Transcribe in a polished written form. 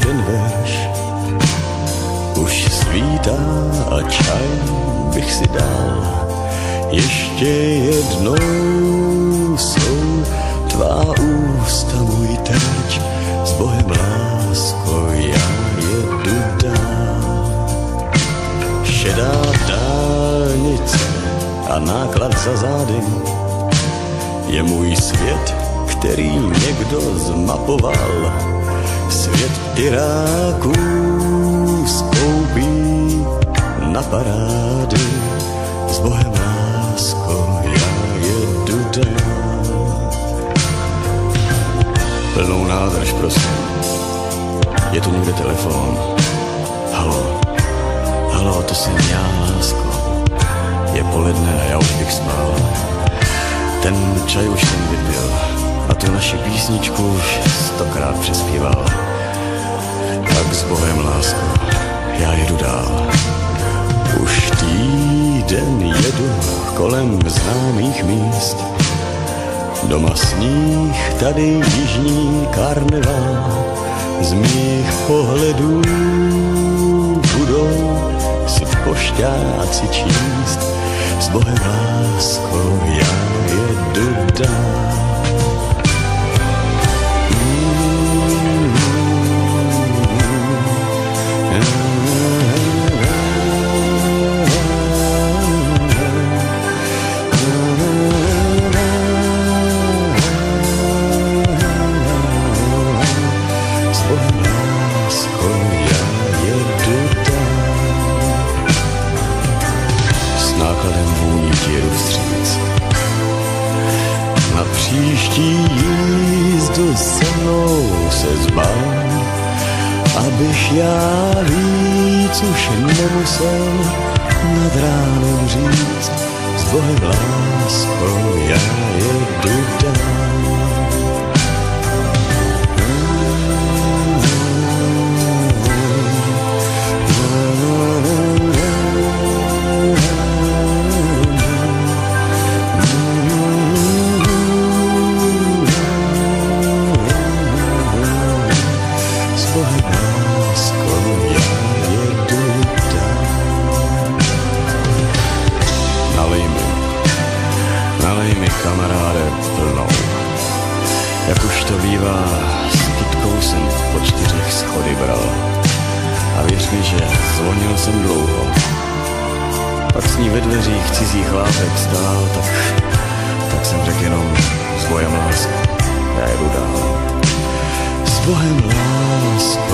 jeden verš. Už svítá a čaj bych si dal. Ještě jednou jsou tvá ústa můj terč. S Bohem lásko, já jedu dál. Šedá dálnice a náklad za zády je můj svět, který někdo zmapoval. Svět Iráků spoubí na parády. S Bohem lásko, já jedu dál. Plnou nádrž, prosím. Je tu někde telefon? Haló, haló, to jsem já, lásko. Je poledne a já už bych spal. Ten čaj už jsem vypil a tu naši písničku už 100krát přespíval. Tak s Bohem, lásko, já jedu dál. Už týden jedu kolem známých míst. Doma sníh, tady jižní karneval. Z mých pohledů budou si pošťáci číst. S Bohem, lásko, já jedu dál. Na příští jízdu se mnou se zbal, abych já víc už nemusel nad ránem říct. S Bohem, lásko, já jedu dál. Nalej mi, kamaráde, plnou. Jak už to bývá, s kytkou jsem po 4 schody bral. A věř mi, že zvonil jsem dlouho. Pak s ní ve dveřích cizí chlápek stál, tak jsem řekl jenom s Bohem, lásko, já jedu dál. S Bohem, lásko.